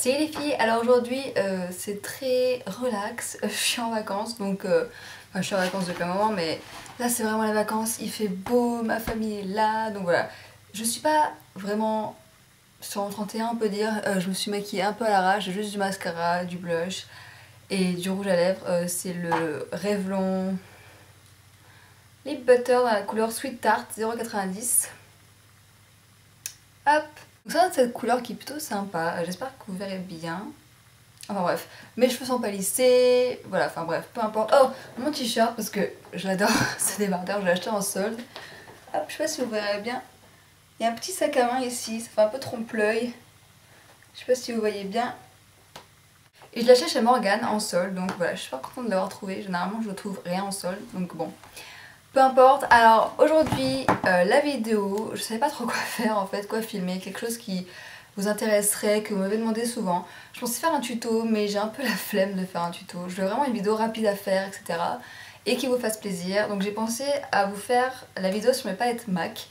Salut les filles, alors aujourd'hui c'est très relax, je suis en vacances donc enfin, je suis en vacances depuis un moment mais là c'est vraiment les vacances, il fait beau, ma famille est là donc voilà. Je suis pas vraiment sur mon 31 on peut dire, je me suis maquillée un peu à l'arrache, j'ai juste du mascara, du blush et du rouge à lèvres, c'est le Revlon Lip Butter dans la couleur Sweet Tart 0,90. Hop, donc ça cette couleur qui est plutôt sympa, j'espère que vous verrez bien. Enfin bref, mes cheveux sont pas lissés, voilà, enfin bref, peu importe. Oh, mon t-shirt, parce que je l'adore, ce débardeur, je l'ai acheté en solde. Hop, je sais pas si vous verrez bien. Il y a un petit sac à main ici, ça fait un peu trompe-l'œil. Je sais pas si vous voyez bien. Et je l'ai acheté chez Morgane en solde, donc voilà, je suis pas contente de l'avoir trouvé. Généralement, je ne trouve rien en solde, donc bon. Peu importe, alors aujourd'hui, la vidéo, je savais pas trop quoi faire en fait, quoi filmer, quelque chose qui vous intéresserait, que vous m'avez demandé souvent. Je pensais faire un tuto, mais j'ai un peu la flemme de faire un tuto. Je veux vraiment une vidéo rapide à faire, etc. Et qui vous fasse plaisir. Donc j'ai pensé à vous faire la vidéo sur mes palettes MAC,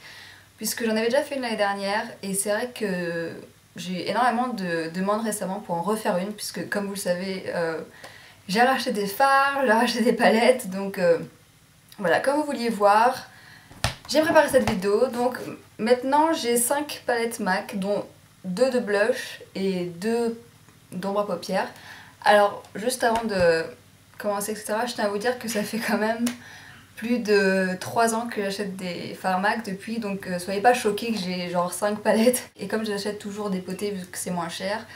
puisque j'en avais déjà fait une l'année dernière, et c'est vrai que j'ai énormément de demandes récemment pour en refaire une, puisque comme vous le savez, j'ai racheté des fards, j'ai racheté des palettes, donc... voilà, comme vous vouliez voir, j'ai préparé cette vidéo. Donc maintenant j'ai 5 palettes MAC, dont 2 de blush et 2 d'ombre à paupières. Alors juste avant de commencer, etc., je tiens à vous dire que ça fait quand même plus de 3 ans que j'achète des fards MAC depuis, donc soyez pas choqués que j'ai genre 5 palettes. Et comme j'achète toujours des potées vu que c'est moins cher,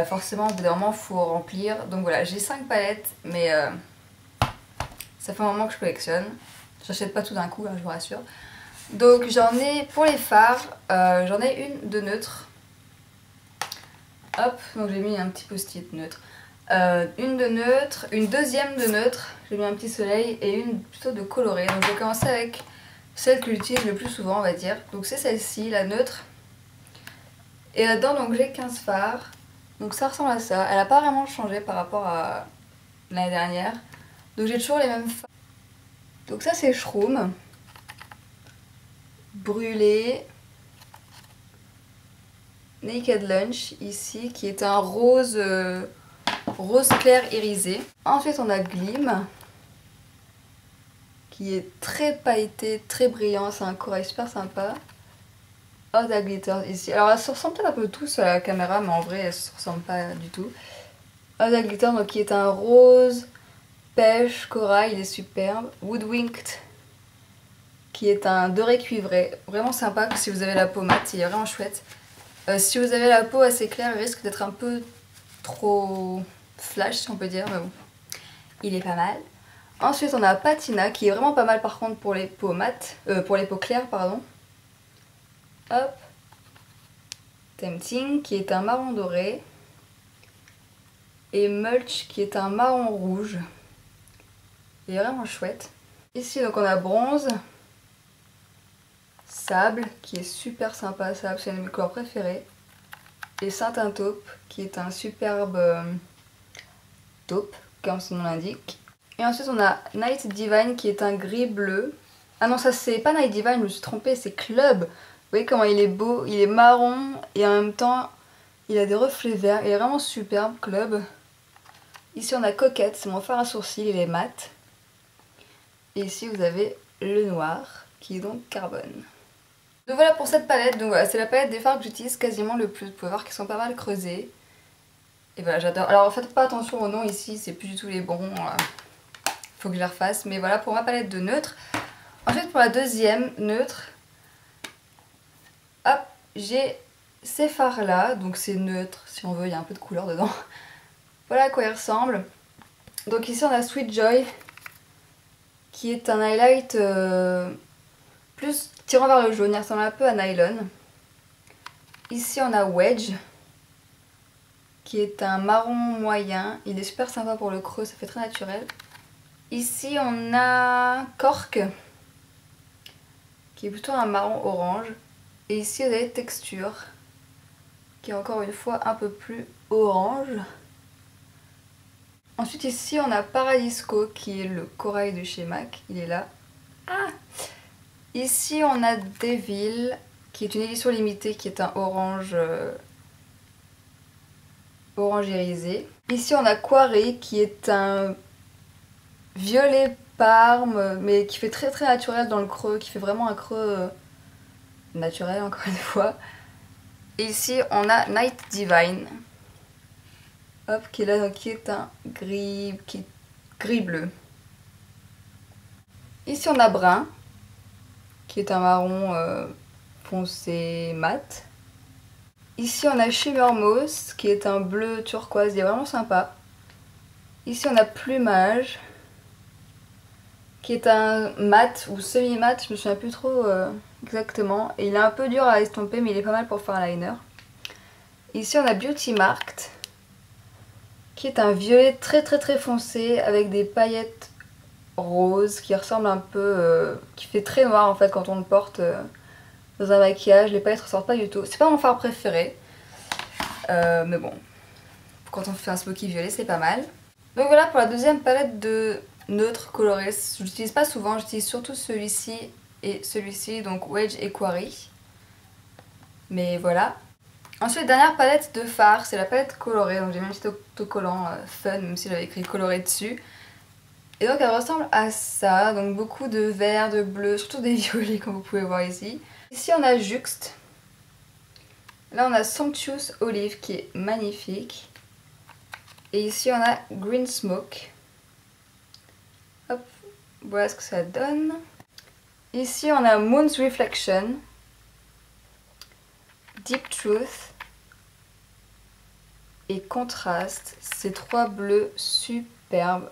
forcément au bout d'un moment faut remplir. Donc voilà, j'ai 5 palettes, mais ça fait un moment que je collectionne. J'achète pas tout d'un coup, hein, je vous rassure. Donc j'en ai pour les fards, j'en ai une de neutre. Hop, donc j'ai mis un petit post-it neutre. Une de neutre, une deuxième de neutre, j'ai mis un petit soleil, et une plutôt de coloré. Donc je vais commencer avec celle que j'utilise le plus souvent, on va dire. Donc c'est celle-ci, la neutre. Et là-dedans, donc j'ai 15 fards. Donc ça ressemble à ça. Elle a pas vraiment changé par rapport à l'année dernière. Donc j'ai toujours les mêmes fards. Donc ça c'est Shroom. Brûlé. Naked Lunch ici, qui est un rose, rose clair irisé. Ensuite on a Gleam, qui est très pailleté, très brillant, c'est un corail super sympa. Hot Glitter ici. Alors elles se ressemblent peut-être un peu tous à la caméra, mais en vrai elles se ressemblent pas du tout. Hot Glitter, donc qui est un rose pêche corail, il est superbe. Woodwinked, qui est un doré cuivré, vraiment sympa si vous avez la peau mate, il est vraiment chouette. Si vous avez la peau assez claire, il risque d'être un peu trop flash si on peut dire, mais bon, il est pas mal. Ensuite on a Patina qui est vraiment pas mal par contre pour les peaux mates, pour les peaux claires pardon. Hop. Tempting qui est un marron doré. Et Mulch qui est un marron rouge. Il est vraiment chouette. Ici donc on a Bronze. Sable qui est super sympa, Sable c'est une de mes couleurs préférées. Et Satin Taupe qui est un superbe taupe comme son nom l'indique. Et ensuite on a Night Divine qui est un gris bleu. Ah non ça c'est pas Night Divine, je me suis trompée, c'est Club. Vous voyez comment il est beau, il est marron et en même temps il a des reflets verts, il est vraiment superbe Club. Ici on a Coquette, c'est mon fard à sourcils, il est mat. Et ici vous avez le noir qui est donc Carbone. Donc voilà pour cette palette, donc voilà c'est la palette des fards que j'utilise quasiment le plus, vous pouvez voir qu'ils sont pas mal creusés. Et voilà j'adore, alors faites pas attention au nom ici, c'est plus du tout les bons, faut que je les refasse, mais voilà pour ma palette de neutre. Ensuite pour la deuxième neutre, hop, j'ai ces fards là, donc c'est neutre si on veut, il y a un peu de couleur dedans. Voilà à quoi ils ressemblent. Donc ici on a Sweet Joy, qui est un highlight plus tirant vers le jaune, il ressemble un peu à Nylon. Ici on a Wedge, qui est un marron moyen, il est super sympa pour le creux, ça fait très naturel. Ici on a Cork, qui est plutôt un marron orange. Et ici vous avez Texture, qui est encore une fois un peu plus orange. Ensuite ici on a Paradisco, qui est le corail de chez MAC, il est là. Ah, ici on a Devil, qui est une édition limitée, qui est un orange orange irisé. Ici on a Quarry qui est un violet parme mais qui fait très très naturel dans le creux, qui fait vraiment un creux naturel encore une fois. Et ici on a Night Divine, hop, qui est là, qui est un gris bleu. Ici on a Brun, qui est un marron foncé mat. Ici on a Shimmer Moss, qui est un bleu turquoise, il est vraiment sympa. Ici on a Plumage, qui est un mat ou semi-mat, je me souviens plus trop exactement. Et il est un peu dur à estomper mais il est pas mal pour faire un liner. Ici on a Beauty Marked, qui est un violet très très très foncé avec des paillettes roses qui ressemble un peu, qui fait très noir en fait quand on le porte dans un maquillage. Les paillettes ressortent pas du tout. C'est pas mon fard préféré, mais bon, quand on fait un smoky violet c'est pas mal. Donc voilà pour la deuxième palette de neutres colorés. Je l'utilise pas souvent, j'utilise surtout celui-ci et celui-ci, donc Wedge et Quarry. Mais voilà. Ensuite, dernière palette de fard, c'est la palette colorée. Donc j'ai mis un petit autocollant fun, même si j'avais écrit coloré dessus. Et donc elle ressemble à ça, donc beaucoup de vert, de bleu, surtout des violets comme vous pouvez voir ici. Ici on a Juxte. Là on a Sumptuous Olive qui est magnifique. Et ici on a Green Smoke. Hop, voilà ce que ça donne. Ici on a Moon's Reflection, Deep Truth et Contrast. Ces trois bleus superbes.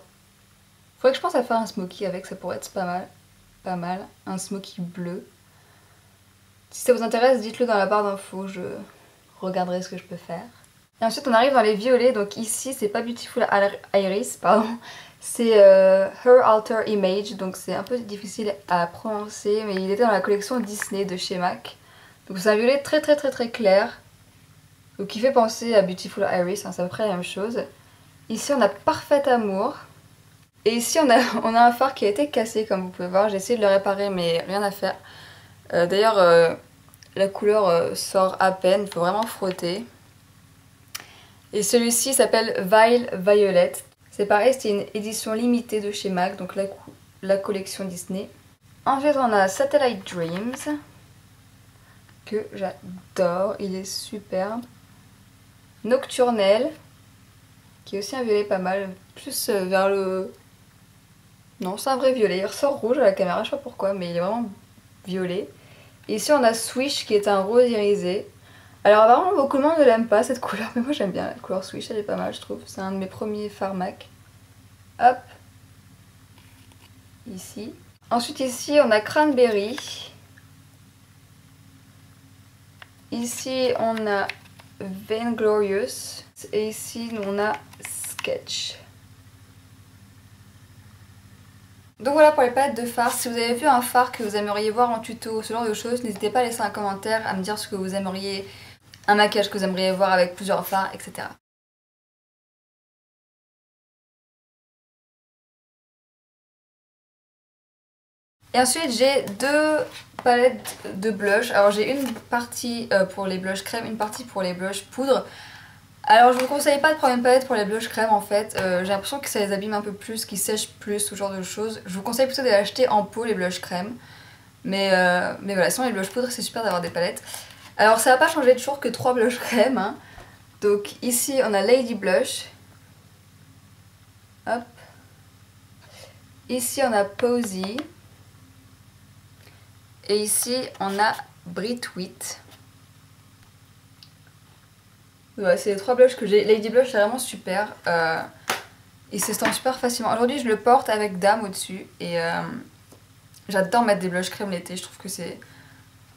Faudrait que je pense à faire un smoky avec, ça pourrait être pas mal. Pas mal, un smoky bleu. Si ça vous intéresse, dites-le dans la barre d'infos, je regarderai ce que je peux faire. Et ensuite on arrive dans les violets, donc ici c'est pas Beautiful Iris, pardon. C'est Her Alter Image, donc c'est un peu difficile à prononcer, mais il était dans la collection Disney de chez MAC. Donc c'est un violet très très très très clair, donc qui fait penser à Beautiful Iris, hein, c'est à peu près la même chose. Ici on a Parfait Amour, et ici on a un fard qui a été cassé comme vous pouvez voir, j'ai essayé de le réparer mais rien à faire. D'ailleurs la couleur sort à peine, il faut vraiment frotter. Et celui-ci s'appelle Vile Violet. C'est pareil, c'était une édition limitée de chez MAC, donc la collection Disney. Ensuite on a Satellite Dreams, que j'adore, il est superbe. Nocturnelle, qui est aussi un violet pas mal, plus vers le... Non, c'est un vrai violet, il ressort rouge à la caméra, je sais pas pourquoi, mais il est vraiment violet. Et ici on a Swish, qui est un rose irisé. Alors apparemment beaucoup de monde ne l'aime pas cette couleur, mais moi j'aime bien la couleur Swish, elle est pas mal je trouve. C'est un de mes premiers fards MAC. Hop. Ici. Ensuite ici on a Cranberry. Ici on a Vainglorious. Et ici on a Sketch. Donc voilà pour les palettes de fards. Si vous avez vu un fard que vous aimeriez voir en tuto, ce genre de choses, n'hésitez pas à laisser un commentaire, à me dire ce que vous aimeriez, un maquillage que vous aimeriez voir avec plusieurs fards, etc. Et ensuite j'ai deux palettes de blush. Alors j'ai une partie pour les blushs crème, une partie pour les blushs poudre. Alors je vous conseille pas de prendre une palette pour les blushs crème en fait, j'ai l'impression que ça les abîme un peu plus, qu'ils sèchent plus, ce genre de choses. Je vous conseille plutôt de les acheter en pot les blushs crème. Mais voilà, sinon les blushs poudre c'est super d'avoir des palettes. Alors ça va pas changer toujours que 3 blushs crème, hein. Donc ici on a Lady Blush. Hop. Ici on a Posy. Et ici on a Brit Wheat. Ouais, c'est les 3 blushs que j'ai. Lady Blush c'est vraiment super. Il s'estompe super facilement. Aujourd'hui je le porte avec Dame au-dessus. Et j'adore mettre des blushs crème l'été. Je trouve que c'est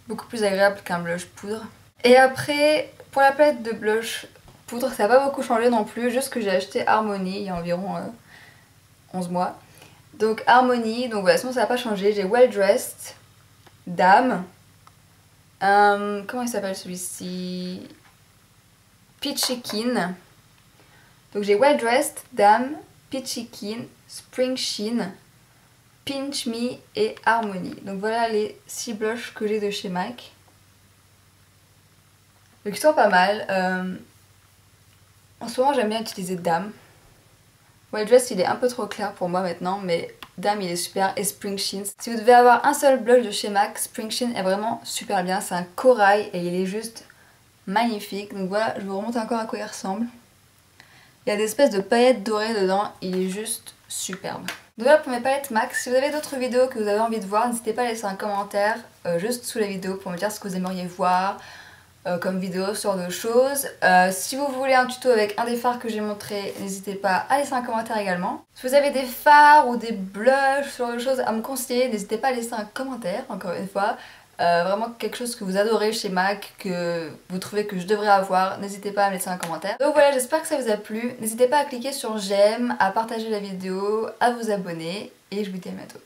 beaucoup plus agréable qu'un blush poudre. Et après, pour la palette de blush poudre, ça n'a pas beaucoup changé non plus. Juste que j'ai acheté Harmony il y a environ 11 mois. Donc Harmony, donc voilà, sinon ça n'a pas changé. J'ai Well Dressed, Dame. Comment il s'appelle celui-ci? Peachy Keen. Donc j'ai Well Dressed, Dame, Peachy Keen, Spring Sheen, Pinch Me et Harmony. Donc voilà les 6 blushs que j'ai de chez MAC. Donc ils sont pas mal. En ce moment j'aime bien utiliser Dame. White Dress il est un peu trop clair pour moi maintenant, mais Dame il est super, et Spring Sheen. Si vous devez avoir un seul blush de chez MAC, Spring Sheen est vraiment super bien, c'est un corail et il est juste magnifique. Donc voilà, je vous remonte encore à quoi il ressemble. Il y a des espèces de paillettes dorées dedans, il est juste superbe. Donc voilà pour mes palettes MAC. Si vous avez d'autres vidéos que vous avez envie de voir, n'hésitez pas à laisser un commentaire juste sous la vidéo pour me dire ce que vous aimeriez voir comme vidéo, ce genre de choses. Si vous voulez un tuto avec un des fards que j'ai montré, n'hésitez pas à laisser un commentaire également. Si vous avez des fards ou des blushs, ce genre de choses à me conseiller, n'hésitez pas à laisser un commentaire, encore une fois. Vraiment quelque chose que vous adorez chez MAC, que vous trouvez que je devrais avoir, n'hésitez pas à me laisser un commentaire. Donc voilà, j'espère que ça vous a plu. N'hésitez pas à cliquer sur j'aime, à partager la vidéo, à vous abonner et je vous dis à bientôt.